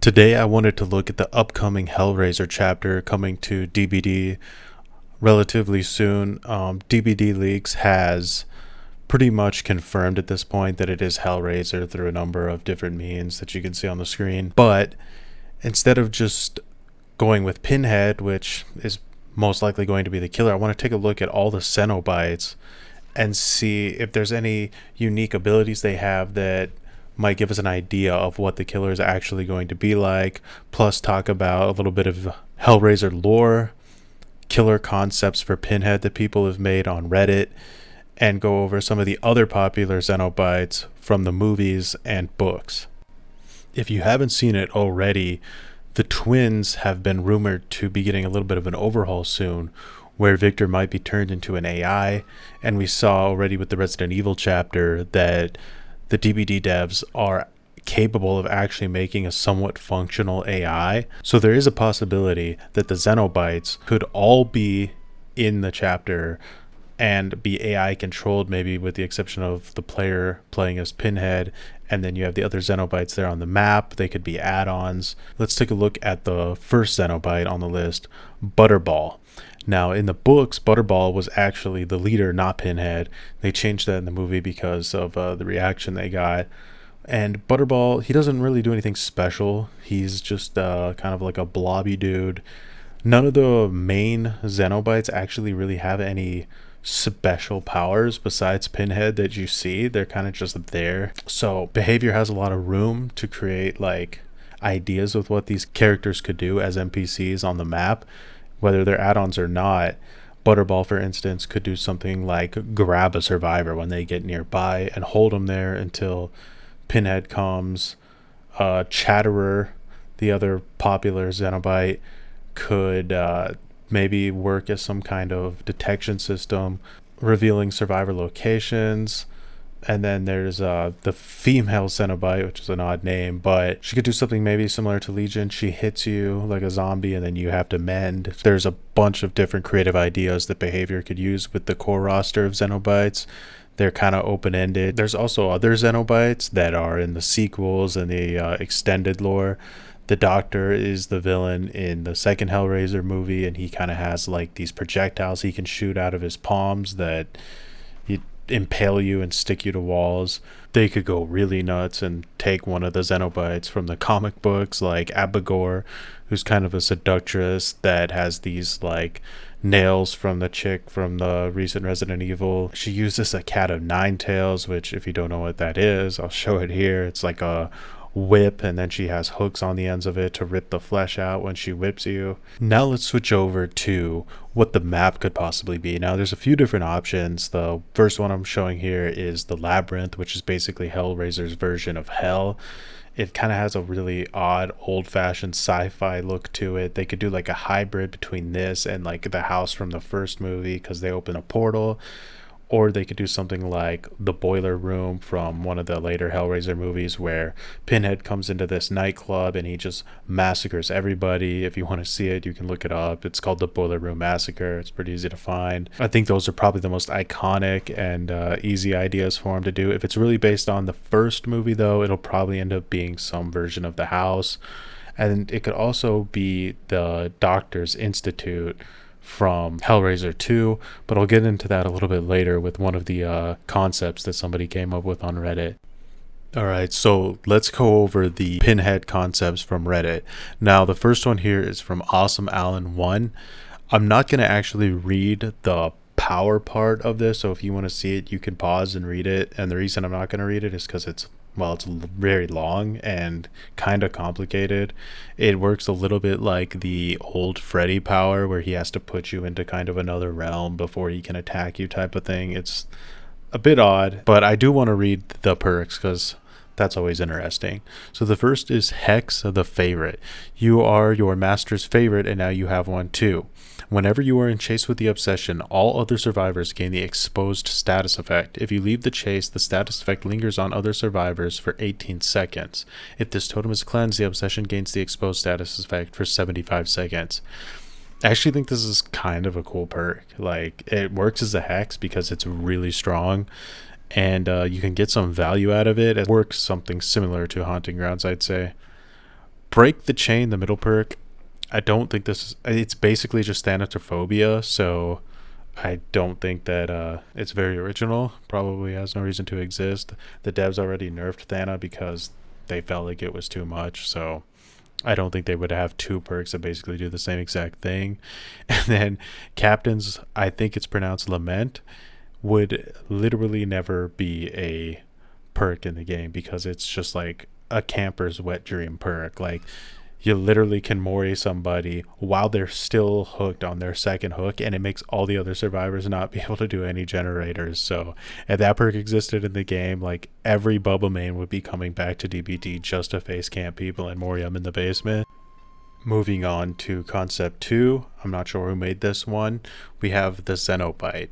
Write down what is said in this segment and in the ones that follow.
Today I wanted to look at the upcoming Hellraiser chapter coming to DVD relatively soon. DVD Leaks has pretty much confirmed at this point that it is Hellraiser through a number of different means that you can see on the screen. But instead of just going with Pinhead, which is most likely going to be the killer, I want to take a look at all the Cenobites and see if there's any unique abilities they have that might give us an idea of what the killer is actually going to be like, plus talk about a little bit of Hellraiser lore, killer concepts for Pinhead that people have made on Reddit, and go over some of the other popular Cenobites from the movies and books. If you haven't seen it already, the twins have been rumored to be getting a little bit of an overhaul soon, where Victor might be turned into an AI, and we saw already with the Resident Evil chapter that the DVD devs are capable of actually making a somewhat functional AI. So there is a possibility that the Cenobites could all be in the chapter and be AI controlled, maybe with the exception of the player playing as Pinhead, and then you have the other Cenobites there on the map. They could be add-ons. Let's take a look at the first Cenobite on the list, Butterball. Now, in the books, Butterball was actually the leader, not Pinhead. They changed that in the movie because of the reaction they got. And Butterball, he doesn't really do anything special. He's just kind of like a blobby dude. None of the main Cenobites actually really have any special powers besides Pinhead that you see. They're kind of just there. So Behavior has a lot of room to create like ideas with what these characters could do as NPCs on the map, whether they're add-ons or not. Butterball, for instance, could do something like grab a survivor when they get nearby and hold them there until Pinhead comes. Chatterer, the other popular Cenobite, could maybe work as some kind of detection system, revealing survivor locations. And then there's the female Cenobite, which is an odd name, but she could do something maybe similar to Legion. She hits you like a zombie and then you have to mend. There's a bunch of different creative ideas that Behavior could use with the core roster of Cenobites. They're kind of open-ended. There's also other Cenobites that are in the sequels and the extended lore. The Doctor is the villain in the second Hellraiser movie, and he kind of has like these projectiles he can shoot out of his palms that impale you and stick you to walls. They could go really nuts and take one of the Cenobites from the comic books, like Abigor, who's kind of a seductress that has these like nails from the chick from the recent Resident Evil. She uses a cat of nine tails, which if you don't know what that is, I'll show it here. It's like a whip, and then she has hooks on the ends of it to rip the flesh out when she whips you. Now let's switch over to what the map could possibly be. Now there's a few different options. The first one I'm showing here is the Labyrinth, which is basically Hellraiser's version of Hell. It kind of has a really odd old-fashioned sci-fi look to it. They could do like a hybrid between this and like the house from the first movie because they open a portal. Or they could do something like the Boiler Room from one of the later Hellraiser movies, where Pinhead comes into this nightclub and he just massacres everybody. If you want to see it, you can look it up. It's called the Boiler Room Massacre. It's pretty easy to find. I think those are probably the most iconic and easy ideas for him to do. If it's really based on the first movie, though, it'll probably end up being some version of the house. And it could also be the Doctor's Institute from Hellraiser 2, but I'll get into that a little bit later with one of the concepts that somebody came up with on Reddit. Alright, so let's go over the Pinhead concepts from Reddit. Now, the first one here is from Awesome Alan 1. I'm not going to actually read the power part of this, so if you want to see it, you can pause and read it. And the reason I'm not going to read it is because it's very long and kind of complicated. It works a little bit like the old Freddy power, where he has to put you into kind of another realm before he can attack you type of thing. It's a bit odd, but I do want to read the perks because that's always interesting. So the first is Hex the Favorite. You are your master's favorite, and now you have one too. Whenever you are in chase with the obsession, all other survivors gain the exposed status effect. If you leave the chase, the status effect lingers on other survivors for 18 seconds. If this totem is cleansed, the obsession gains the exposed status effect for 75 seconds. I actually think this is kind of a cool perk. Like, it works as a hex because it's really strong, and you can get some value out of it. It works something similar to Haunting Grounds, I'd say. Break the chain, the middle perk. I don't think this is. It's basically just thanatophobia, so I don't think that it's very original. Probably has no reason to exist. The devs already nerfed Thana because they felt like it was too much, so I don't think they would have two perks that basically do the same exact thing. And then Captain's, I think it's pronounced Lament, would literally never be a perk in the game because it's just like a camper's wet dream perk. Like, you literally can mori somebody while they're still hooked on their second hook, and it makes all the other survivors not be able to do any generators. So if that perk existed in the game, like, every Bubba main would be coming back to DBD just to face camp people and mori them in the basement. Moving on to concept 2, I'm not sure who made this one. We have the Cenobite.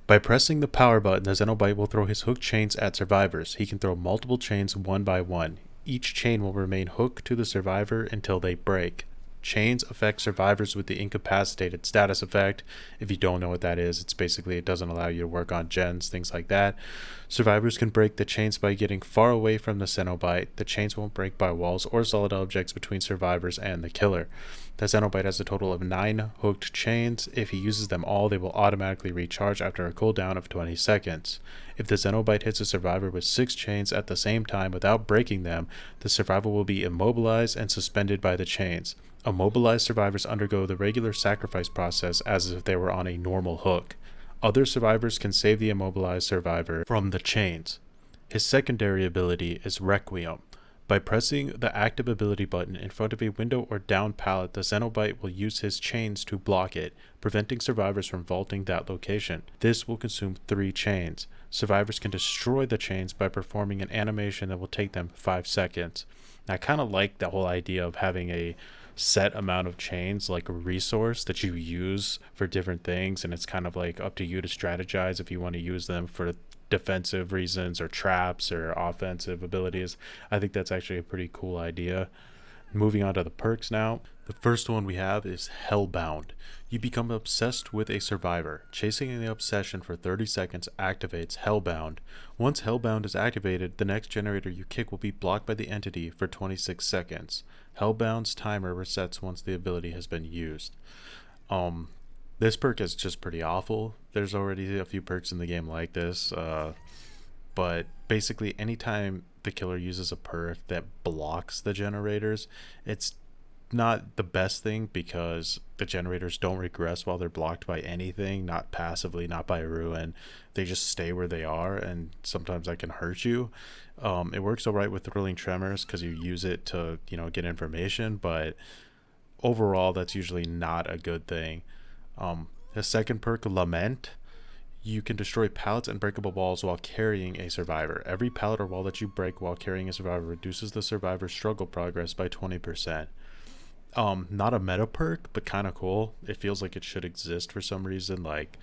By pressing the power button, the Cenobite will throw his hook chains at survivors. He can throw multiple chains one by one. Each chain will remain hooked to the survivor until they break. Chains affect survivors with the incapacitated status effect. If you don't know what that is, it's basically it doesn't allow you to work on gens, things like that. Survivors can break the chains by getting far away from the Cenobite. The chains won't break by walls or solid objects between survivors and the killer. The Cenobite has a total of 9 hooked chains. If he uses them all, they will automatically recharge after a cooldown of 20 seconds. If the Cenobite hits a survivor with 6 chains at the same time without breaking them, the survivor will be immobilized and suspended by the chains. Immobilized survivors undergo the regular sacrifice process as if they were on a normal hook. Other survivors can save the immobilized survivor from the chains. His secondary ability is Requiem. By pressing the active ability button in front of a window or down pallet, the Cenobite will use his chains to block it, preventing survivors from vaulting that location. This will consume 3 chains. Survivors can destroy the chains by performing an animation that will take them 5 seconds. I kind of like the whole idea of having a set amount of chains, like a resource that you use for different things, and it's kind of like up to you to strategize if you want to use them for defensive reasons or traps or offensive abilities. I think that's actually a pretty cool idea. Moving on to the perks now. The first one we have is Hellbound. You become obsessed with a survivor. Chasing the obsession for 30 seconds activates Hellbound. Once Hellbound is activated, the next generator you kick will be blocked by the entity for 26 seconds. Hellbound's timer resets once the ability has been used. This perk is just pretty awful. There's already a few perks in the game like this, but basically anytime the killer uses a perk that blocks the generators, it's not the best thing because the generators don't regress while they're blocked by anything, not passively, not by ruin. They just stay where they are, and sometimes that can hurt you. It works all right with thrilling tremors because you use it to, get information, but overall that's usually not a good thing. The second perk, Lament. You can destroy pallets and breakable walls while carrying a survivor. Every pallet or wall that you break while carrying a survivor reduces the survivor's struggle progress by 20%. Not a meta perk, but kind of cool. It feels like it should exist for some reason. Like,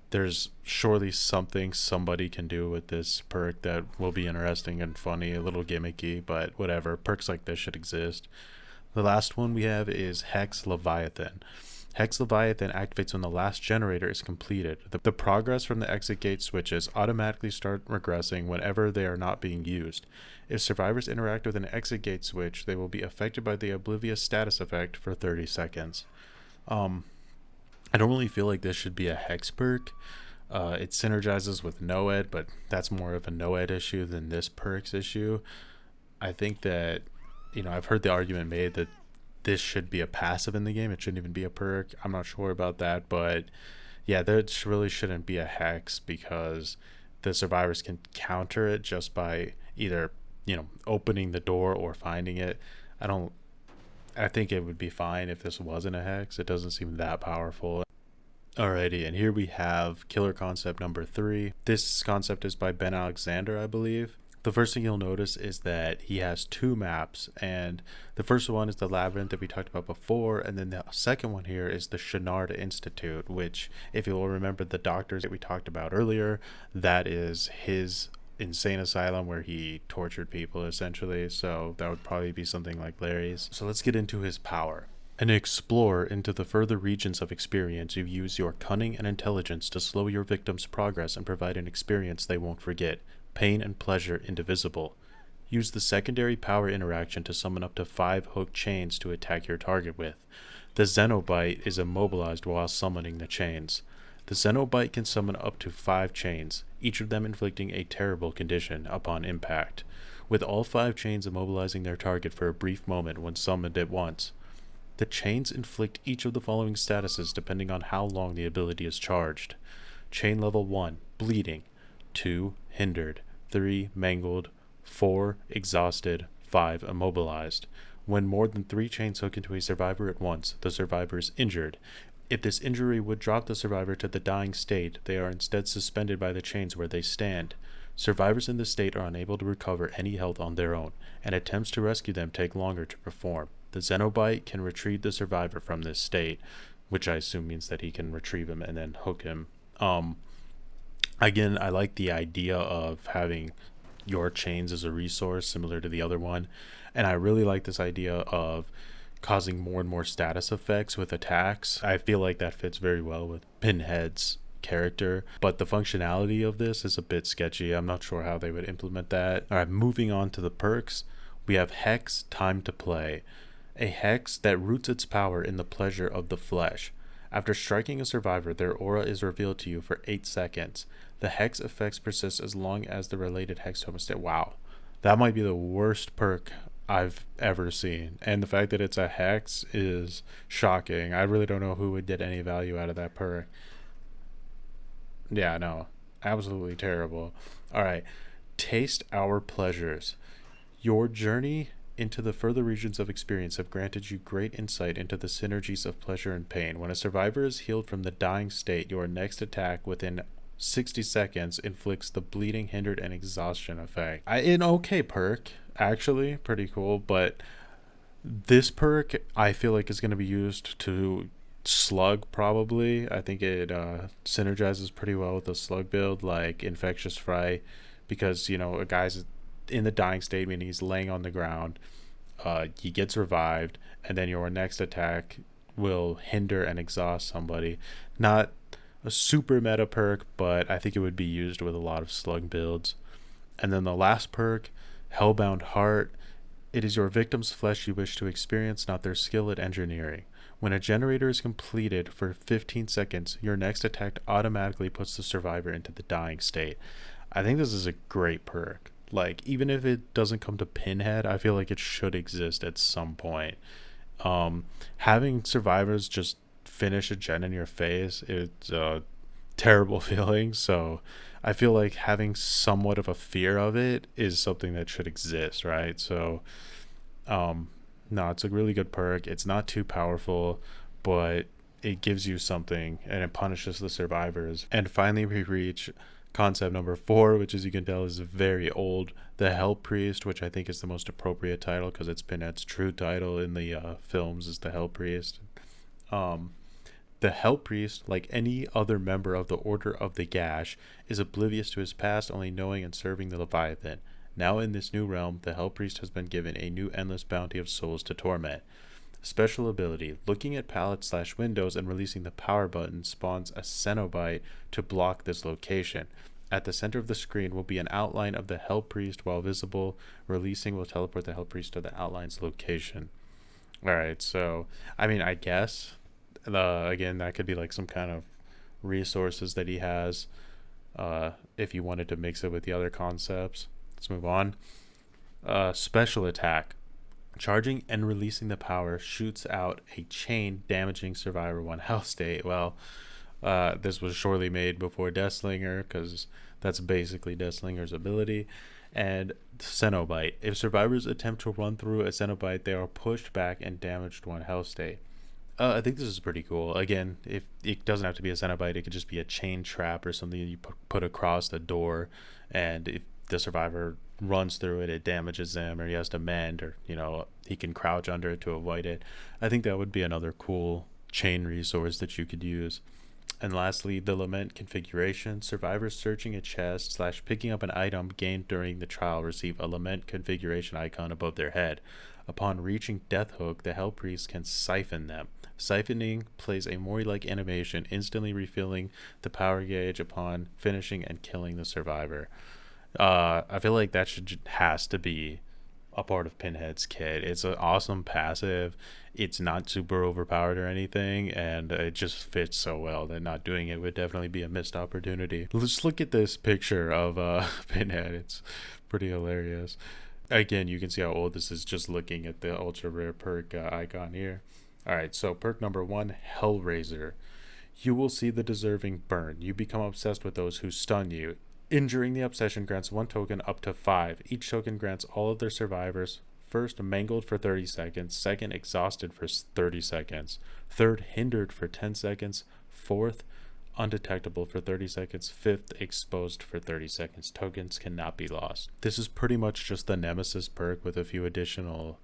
there's surely something somebody can do with this perk that will be interesting and funny, a little gimmicky, but whatever. Perks like this should exist. The last one we have is Hex Leviathan. Hex Leviathan activates when the last generator is completed. The progress from the exit gate switches automatically start regressing whenever they are not being used. If survivors interact with an exit gate switch, they will be affected by the Oblivious status effect for 30 seconds. I don't really feel like this should be a Hex perk. It synergizes with Noed, but that's more of a Noed issue than this perk's issue. I think that, I've heard the argument made that this should be a passive in the game. It shouldn't even be a perk. I'm not sure about that, but yeah, there really shouldn't be a hex because the survivors can counter it just by either, opening the door or finding it. I think it would be fine if this wasn't a hex. It doesn't seem that powerful. Alrighty, and here we have killer concept number 3. This concept is by Ben Alexander, I believe. The first thing you'll notice is that he has 2 maps, and the first one is the labyrinth that we talked about before, and then the second one here is the Shenard Institute, which, if you'll remember the doctors that we talked about earlier, that is his insane asylum where he tortured people essentially, so that would probably be something like Larry's. So let's get into his power. An explorer into the further regions of experience, you use your cunning and intelligence to slow your victim's progress and provide an experience they won't forget. Pain and pleasure indivisible. Use the secondary power interaction to summon up to 5 hooked chains to attack your target with. The Cenobite is immobilized while summoning the chains. The Cenobite can summon up to 5 chains, each of them inflicting a terrible condition upon impact, with all 5 chains immobilizing their target for a brief moment when summoned at once. The chains inflict each of the following statuses depending on how long the ability is charged. Chain level 1, bleeding. 2, hindered. 3, mangled. 4, exhausted. 5, immobilized. When more than 3 chains hook into a survivor at once, the survivor is injured. If this injury would drop the survivor to the dying state, they are instead suspended by the chains where they stand. Survivors in this state are unable to recover any health on their own, and attempts to rescue them take longer to perform. The Cenobite can retrieve the survivor from this state, which I assume means that he can retrieve him and then hook him. Again, I like the idea of having your chains as a resource similar to the other one, and I really like this idea of causing more and more status effects with attacks. I feel like that fits very well with Pinhead's character, but the functionality of this is a bit sketchy. I'm not sure how they would implement that. All right, moving on to the perks, we have Hex, Time to Play. A hex that roots its power in the pleasure of the flesh. After striking a survivor, their aura is revealed to you for 8 seconds. The hex effects persist as long as the related hex totem stays. Wow, that might be the worst perk I've ever seen. And the fact that it's a hex is shocking. I really don't know who would get any value out of that perk. Yeah, no, absolutely terrible. All right, Taste Our Pleasures. Your journey into the further regions of experience have granted you great insight into the synergies of pleasure and pain. When a survivor is healed from the dying state, your next attack within 60 seconds inflicts the bleeding, hindered, and exhaustion effect. An okay perk, actually, pretty cool, but this perk I feel like is going to be used to slug probably. I think it synergizes pretty well with the slug build like Infectious Fright, because a guy's in the dying state, meaning he's laying on the ground. He gets revived, and then your next attack will hinder and exhaust somebody. Not a super meta perk, but I think it would be used with a lot of slug builds. And then the last perk, Hellbound Heart. It is your victim's flesh you wish to experience, not their skill at engineering. When a generator is completed for 15 seconds, your next attack automatically puts the survivor into the dying state. I think this is a great perk. Like, even if it doesn't come to Pinhead, I feel like it should exist at some point. Having survivors just finish a gen in your face, it's a terrible feeling. So I feel like having somewhat of a fear of it is something that should exist, right? So, no, it's a really good perk. It's not too powerful, but it gives you something, and it punishes the survivors. And finally, we reach concept number 4, which, as you can tell, is very old. The Hell Priest, which I think is the most appropriate title because it's Pinhead's true title in the films, is the Hell Priest. The Hell Priest, like any other member of the Order of the Gash, is oblivious to his past, only knowing and serving the Leviathan. Now in this new realm, the Hell Priest has been given a new endless bounty of souls to torment. Special ability, looking at palettes/windows and releasing the power button spawns a Cenobite to block this location. At the center of the screen will be an outline of the Hell Priest. While visible, releasing will teleport the Hell Priest to the outline's location. Alright, so, I guess, again, that could be like some kind of resources that he has, if you wanted to mix it with the other concepts. Let's move on. Special attack. Charging and releasing the power shoots out a chain, damaging survivor 1 health state. Well, this was surely made before Deathslinger, because that's basically Deathslinger's ability. And Cenobite. If survivors attempt to run through a Cenobite, they are pushed back and damaged 1 health state. I think this is pretty cool. Again, if it doesn't have to be a Cenobite, it could just be a chain trap or something you put across the door, and if the survivor runs through it, it damages them, or he has to mend, or he can crouch under it to avoid it. I think that would be another cool chain resource that you could use. And lastly, the Lament configuration. Survivors searching a chest / picking up an item gained during the trial receive a Lament configuration icon above their head. Upon reaching Death Hook, the Hell Priest can siphon them. Siphoning plays a Mori-like animation, instantly refilling the power gauge upon finishing and killing the survivor. I feel like that has to be a part of Pinhead's kit. It's an awesome passive. It's not super overpowered or anything, and it just fits so well that not doing it would definitely be a missed opportunity. Let's look at this picture of Pinhead. It's pretty hilarious. Again, you can see how old this is just looking at the ultra rare perk icon here. All right, so perk number 1, Hellraiser. You will see the deserving burn. You become obsessed with those who stun you. Injuring the obsession grants 1 token up to 5. Each token grants all of their survivors: first, mangled for 30 seconds, second, exhausted for 30 seconds, third, hindered for 10 seconds, fourth, undetectable for 30 seconds, fifth, exposed for 30 seconds. Tokens cannot be lost. This is pretty much just the Nemesis perk with a few additional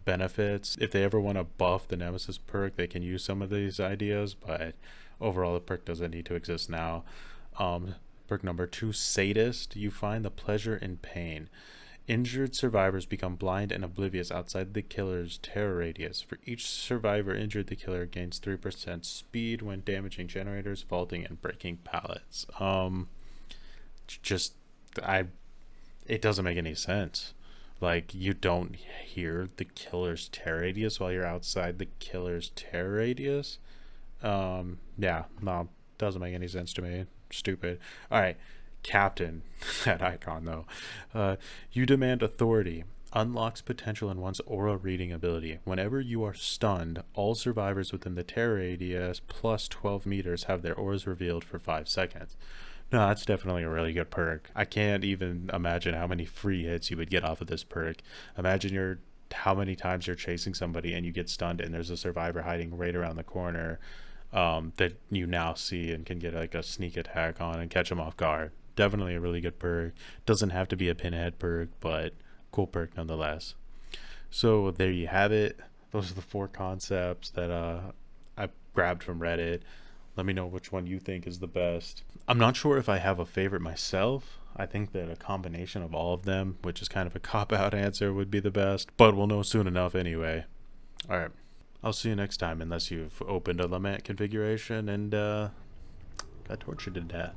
benefits. If they ever want to buff the Nemesis perk, they can use some of these ideas, but overall the perk doesn't need to exist now. Perk number 2, Sadist. You find the pleasure in pain. Injured survivors become blind and oblivious outside the killer's terror radius. For each survivor injured, the killer gains 3% speed when damaging generators, vaulting, and breaking pallets. Just it doesn't make any sense. Like, you don't hear the killer's terror radius while you're outside the killer's terror radius. Yeah, no, doesn't make any sense to me. Stupid. All right, Captain. That icon though. You demand authority. Unlocks potential in one's aura reading ability. Whenever you are stunned, all survivors within the terror radius plus 12 meters have their auras revealed for 5 seconds. No, that's definitely a really good perk. I can't even imagine how many free hits you would get off of this perk. Imagine how many times you're chasing somebody and you get stunned and there's a survivor hiding right around the corner that you now see and can get like a sneak attack on and catch them off guard. Definitely a really good perk. Doesn't have to be a Pinhead perk, but cool perk nonetheless. So there you have it. Those are the 4 concepts that I grabbed from Reddit. Let me know which one you think is the best. I'm not sure if I have a favorite myself. I think that a combination of all of them, which is kind of a cop-out answer, would be the best. But we'll know soon enough anyway. Alright. I'll see you next time, unless you've opened a Lament configuration and got tortured to death.